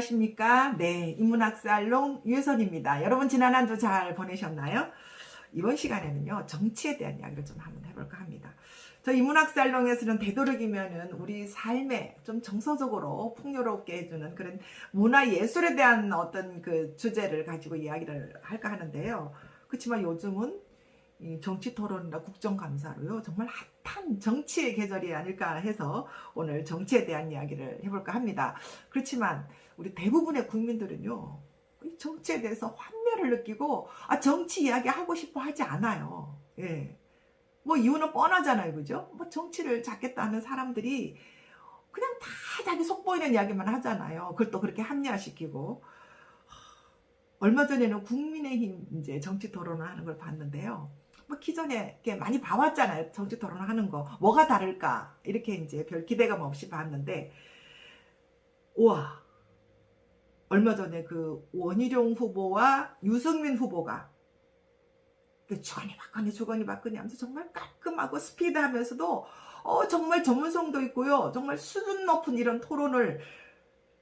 안녕하십니까? 네, 인문학살롱 유혜선입니다. 여러분 지난 한 주 잘 보내셨나요? 이번 시간에는요, 정치에 대한 이야기를 좀 한번 해볼까 합니다. 저 인문학살롱에서는 되도록이면은 우리 삶에 좀 정서적으로 풍요롭게 해주는 그런 문화예술에 대한 어떤 그 주제를 가지고 이야기를 할까 하는데요. 그렇지만 요즘은 이 정치 토론이나 국정감사로요, 정말 핫한 정치의 계절이 아닐까 해서 오늘 정치에 대한 이야기를 해볼까 합니다. 그렇지만 우리 대부분의 국민들은요, 이 정치에 대해서 환멸을 느끼고 정치 이야기 하고 싶어 하지 않아요. 예. 뭐 이유는 뻔하잖아요, 그죠? 뭐 정치를 잡겠다는 사람들이 그냥 다 자기 속 보이는 이야기만 하잖아요. 그걸 또 그렇게 합리화시키고. 얼마 전에는 국민의힘 이제 정치 토론을 하는 걸 봤는데요. 뭐 기존에 이렇게 많이 봐왔잖아요. 정치 토론을 하는 거. 뭐가 다를까? 이렇게 이제 별 기대감 없이 봤는데, 우와. 얼마 전에 그 원희룡 후보와 유승민 후보가 주거니 받거니 하면서 정말 깔끔하고 스피드하면서도 정말 전문성도 있고요. 정말 수준 높은 이런 토론을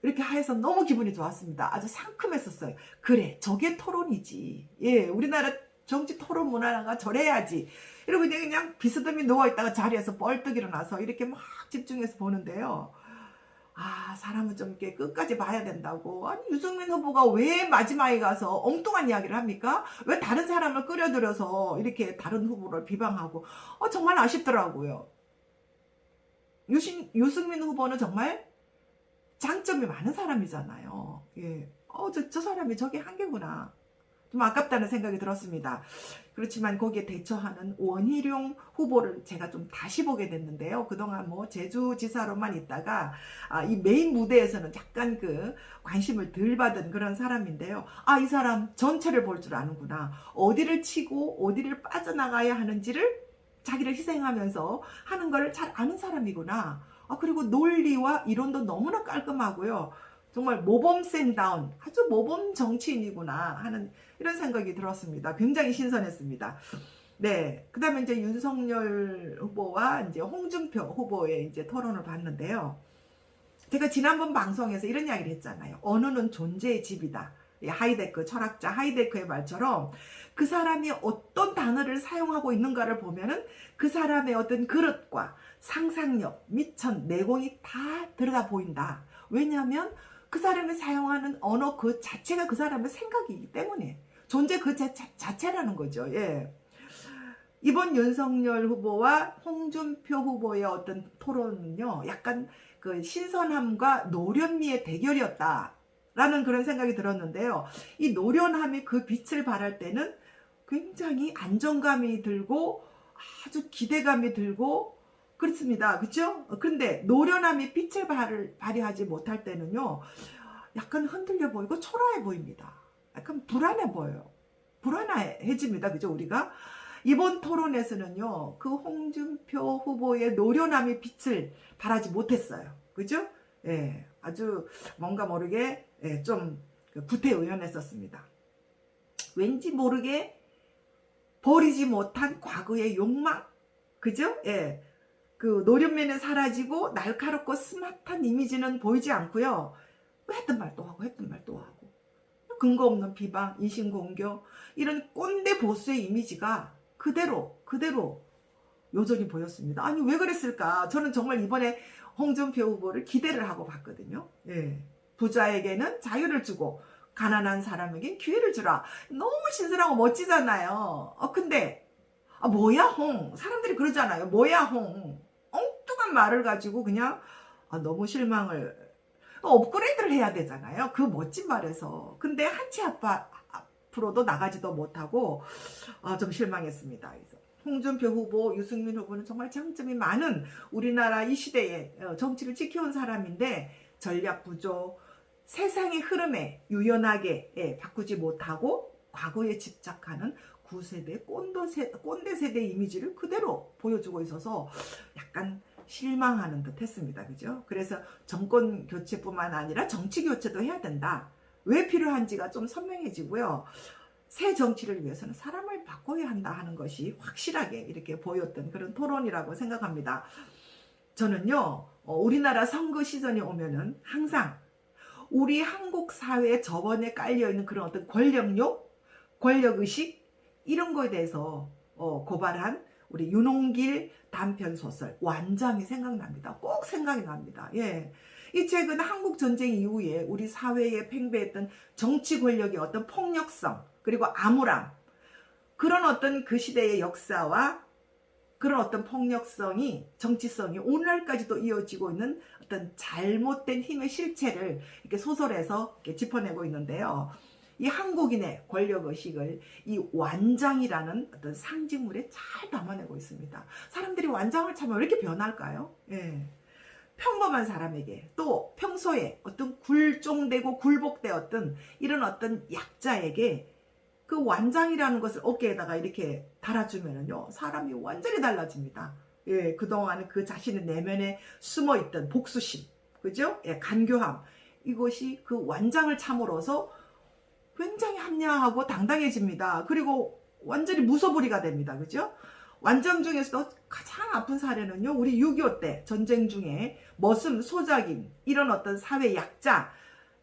이렇게 해서 너무 기분이 좋았습니다. 아주 상큼했었어요. 그래, 저게 토론이지. 예, 우리나라 정치 토론 문화가 저래야지. 이러고 그냥 비스듬히 누워있다가 자리에서 뻘떡 일어나서 이렇게 막 집중해서 보는데요. 사람은 좀 이렇게 끝까지 봐야 된다고. 아니, 유승민 후보가 왜 마지막에 가서 엉뚱한 이야기를 합니까? 왜 다른 사람을 끌어들여서 이렇게 다른 후보를 비방하고. 정말 아쉽더라고요. 유승민 후보는 정말 장점이 많은 사람이잖아요. 예. 저 사람이 저게 한계구나. 좀 아깝다는 생각이 들었습니다. 그렇지만 거기에 대처하는 원희룡 후보를 제가 좀 다시 보게 됐는데요. 그동안 뭐 제주지사로만 있다가 이 메인 무대에서는 약간 그 관심을 덜 받은 그런 사람인데요. 이 사람 전체를 볼 줄 아는구나. 어디를 치고 어디를 빠져나가야 하는지를 자기를 희생하면서 하는 걸 잘 아는 사람이구나. 그리고 논리와 이론도 너무나 깔끔하고요. 정말 모범생다운 아주 모범 정치인이구나 하는 이런 생각이 들었습니다. 굉장히 신선했습니다. 네. 그 다음에 이제 윤석열 후보와 이제 홍준표 후보의 이제 토론을 봤는데요. 제가 지난번 방송에서 이런 이야기를 했잖아요. 언어는 존재의 집이다. 하이데크, 철학자 하이데크의 말처럼 그 사람이 어떤 단어를 사용하고 있는가를 보면은 그 사람의 어떤 그릇과 상상력, 미천, 내공이 다 들여다 보인다. 왜냐하면 그 사람이 사용하는 언어 그 자체가 그 사람의 생각이기 때문에 존재 그 자체라는 거죠. 예. 이번 윤석열 후보와 홍준표 후보의 어떤 토론은요, 약간 그 신선함과 노련미의 대결이었다라는 그런 생각이 들었는데요. 이 노련함이 그 빛을 발할 때는 굉장히 안정감이 들고 아주 기대감이 들고 그렇습니다. 그렇죠? 그런데 노련함이 빛을 발휘하지 못할 때는요, 약간 흔들려 보이고 초라해 보입니다. 약간 불안해 보여요. 불안해집니다. 그죠? 우리가 이번 토론에서는요, 그 홍준표 후보의 노련함이 빛을 발하지 못했어요. 그죠? 예, 아주 뭔가 모르게 좀 구태의연했었습니다. 왠지 모르게 버리지 못한 과거의 욕망, 그죠? 예. 그 노련미는 사라지고 날카롭고 스마트한 이미지는 보이지 않고요. 했던 말 또 하고 했던 말 또 하고 근거 없는 비방, 인신공격 이런 꼰대 보수의 이미지가 그대로 여전히 보였습니다. 아니 왜 그랬을까? 저는 정말 이번에 홍준표 후보를 기대를 하고 봤거든요. 예. 부자에게는 자유를 주고 가난한 사람에겐 기회를 주라. 너무 신선하고 멋지잖아요. 근데 뭐야 홍? 사람들이 그러잖아요. 뭐야 홍? 엉뚱한 말을 가지고 그냥 너무 실망을 업그레이드를 해야 되잖아요. 그 멋진 말에서. 근데 한 치 앞으로도 나가지도 못하고 좀 실망했습니다. 그래서 홍준표 후보, 유승민 후보는 정말 장점이 많은 우리나라 이 시대에 정치를 지켜온 사람인데 전략 부족, 세상의 흐름에 유연하게 바꾸지 못하고 과거에 집착하는 9세대 꼰대 세대 이미지를 그대로 보여주고 있어서 약간 실망하는 듯 했습니다. 그죠? 그래서 정권 교체뿐만 아니라 정치 교체도 해야 된다. 왜 필요한지가 좀 선명해지고요. 새 정치를 위해서는 사람을 바꿔야 한다 하는 것이 확실하게 이렇게 보였던 그런 토론이라고 생각합니다. 저는요, 우리나라 선거 시즌이 오면은 항상 우리 한국 사회에 저번에 깔려있는 그런 어떤 권력욕, 권력의식 이런 거에 대해서 고발한 우리 윤홍길 단편소설 완장이 생각납니다. 꼭 생각이 납니다. 예. 이 책은 한국 전쟁 이후에 우리 사회에 팽배했던 정치 권력의 어떤 폭력성 그리고 암울함 그런 어떤 그 시대의 역사와 그런 어떤 폭력성이 정치성이 오늘날까지도 이어지고 있는 어떤 잘못된 힘의 실체를 이렇게 소설에서 이렇게 짚어내고 있는데요. 이 한국인의 권력의식을 이 완장이라는 어떤 상징물에 잘 담아내고 있습니다. 사람들이 완장을 차면 왜 이렇게 변할까요? 예. 평범한 사람에게 또 평소에 어떤 굴종되고 굴복되었던 이런 어떤 약자에게 그 완장이라는 것을 어깨에다가 이렇게 달아주면은요, 사람이 완전히 달라집니다. 예, 그동안 그 자신의 내면에 숨어있던 복수심, 그죠? 예, 간교함, 이것이 그 완장을 참으로서 굉장히 합리화하고 당당해집니다. 그리고 완전히 무소불위가 됩니다. 그죠? 완장 중에서도 가장 아픈 사례는요, 우리 6.25 때 전쟁 중에 머슴, 소작인, 이런 어떤 사회 약자,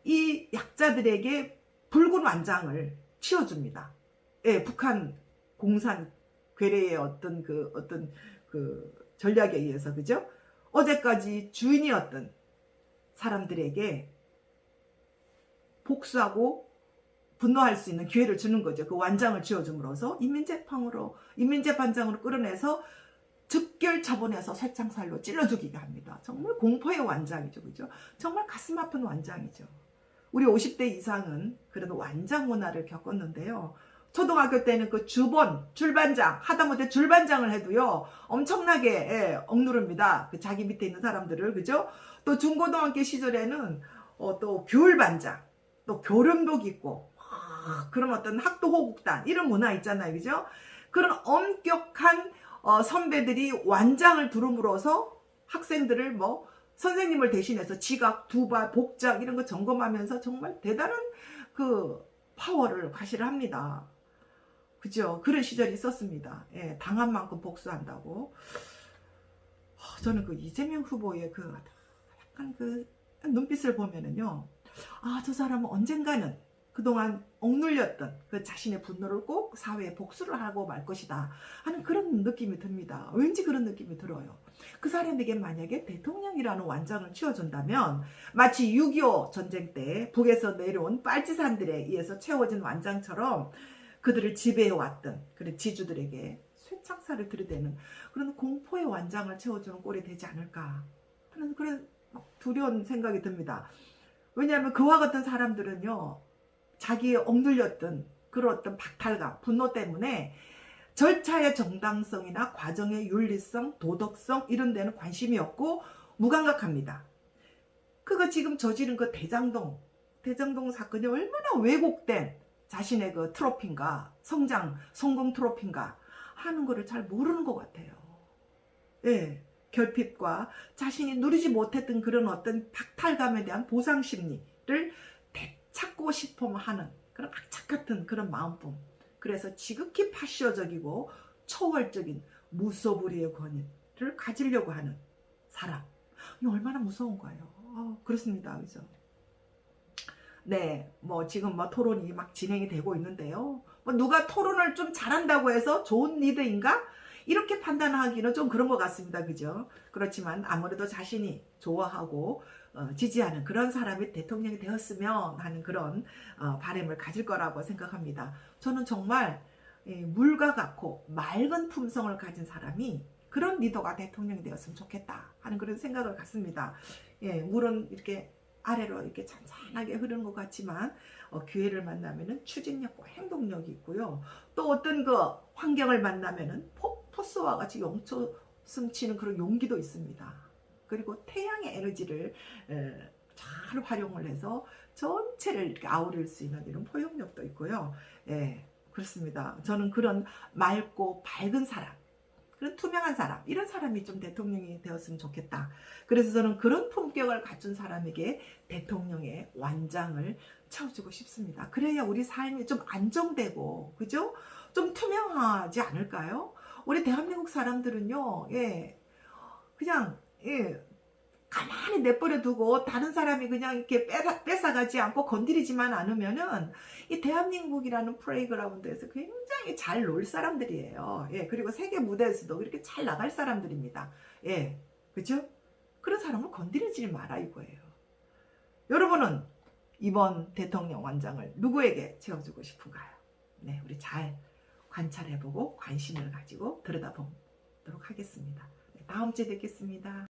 이 약자들에게 붉은 완장을 치워줍니다. 예, 북한 공산 괴뢰의 어떤 그 전략에 의해서, 그죠? 어제까지 주인이었던 사람들에게 복수하고 분노할 수 있는 기회를 주는 거죠. 그 완장을 쥐어줌으로써 인민재판장으로 끌어내서 즉결 처분해서 쇠창살로 찔러 죽이게 합니다. 정말 공포의 완장이죠. 그죠? 정말 가슴 아픈 완장이죠. 우리 50대 이상은 그런 완장 문화를 겪었는데요. 초등학교 때는 그 줄반장, 하다못해 줄반장을 해도요, 엄청나게, 예, 억누릅니다. 그 자기 밑에 있는 사람들을, 그죠? 또 중고등학교 시절에는, 또 교울반장, 또 교령복 입고, 그런 어떤 학도 호국단, 이런 문화 있잖아요. 그죠? 그런 엄격한, 선배들이 완장을 두름으로써 학생들을 선생님을 대신해서 지각, 두발, 복장 이런 거 점검하면서 정말 대단한 그 파워를 과시를 합니다. 그죠? 그런 시절이 있었습니다. 예, 당한 만큼 복수한다고. 저는 그 이재명 후보의 그 약간 그 눈빛을 보면은요, 아, 저 사람은 언젠가는 그동안 억눌렸던 그 자신의 분노를 꼭 사회에 복수를 하고 말 것이다 하는 그런 느낌이 듭니다. 왠지 그런 느낌이 들어요. 그 사람에게 만약에 대통령이라는 완장을 쥐어준다면 마치 6.25 전쟁 때 북에서 내려온 빨치산들에 의해서 채워진 완장처럼 그들을 지배해왔던 그런 지주들에게 쇠창살을 들이대는 그런 공포의 완장을 채워주는 꼴이 되지 않을까 하는 그런 두려운 생각이 듭니다. 왜냐하면 그와 같은 사람들은요, 자기의 억눌렸던 그런 어떤 박탈감, 분노 때문에 절차의 정당성이나 과정의 윤리성, 도덕성 이런 데는 관심이 없고 무감각합니다. 그가 지금 저지른 그 대장동 사건이 얼마나 왜곡된 자신의 그 트로피인가, 성공 트로피인가 하는 거를 잘 모르는 것 같아요. 예, 결핍과 자신이 누리지 못했던 그런 어떤 박탈감에 대한 보상 심리를 찾고 싶어 하는 그런 악착 같은 그런 마음뿐. 그래서 지극히 파쇼적이고 초월적인 무소불위의 권위를 가지려고 하는 사람. 이 얼마나 무서운가요? 그렇습니다. 그죠? 네, 지금 토론이 막 진행이 되고 있는데요. 누가 토론을 좀 잘한다고 해서 좋은 리더인가? 이렇게 판단하기는 좀 그런 것 같습니다. 그죠? 그렇지만 아무래도 자신이 좋아하고 지지하는 그런 사람이 대통령이 되었으면 하는 그런 바람을 가질 거라고 생각합니다. 저는 정말 물과 같고 맑은 품성을 가진 사람이 그런 리더가 대통령이 되었으면 좋겠다 하는 그런 생각을 갖습니다. 예, 물은 이렇게 아래로 이렇게 잔잔하게 흐르는 것 같지만 기회를 만나면은 추진력과 행동력이 있고요. 또 어떤 그 환경을 만나면은 포스와 같이 용초 숨치는 그런 용기도 있습니다. 그리고 태양의 에너지를 잘 활용을 해서 전체를 이렇게 아우릴 수 있는 이런 포용력도 있고요. 예, 그렇습니다. 저는 그런 맑고 밝은 사람, 그런 투명한 사람, 이런 사람이 좀 대통령이 되었으면 좋겠다. 그래서 저는 그런 품격을 갖춘 사람에게 대통령의 완장을 채워주고 싶습니다. 그래야 우리 삶이 좀 안정되고, 그죠? 좀 투명하지 않을까요? 우리 대한민국 사람들은요, 예, 그냥, 예, 가만히 내버려 두고 다른 사람이 그냥 이렇게 뺏어가지 않고 건드리지만 않으면은 이 대한민국이라는 플레이그라운드에서 굉장히 잘 놀 사람들이에요. 예, 그리고 세계 무대에서도 그렇게 잘 나갈 사람들입니다. 예, 그죠? 그런 사람을 건드리지 마라 이거예요. 여러분은 이번 대통령 원장을 누구에게 채워주고 싶은가요? 네, 우리 잘 관찰해보고 관심을 가지고 들여다보도록 하겠습니다. 네, 다음 주에 뵙겠습니다.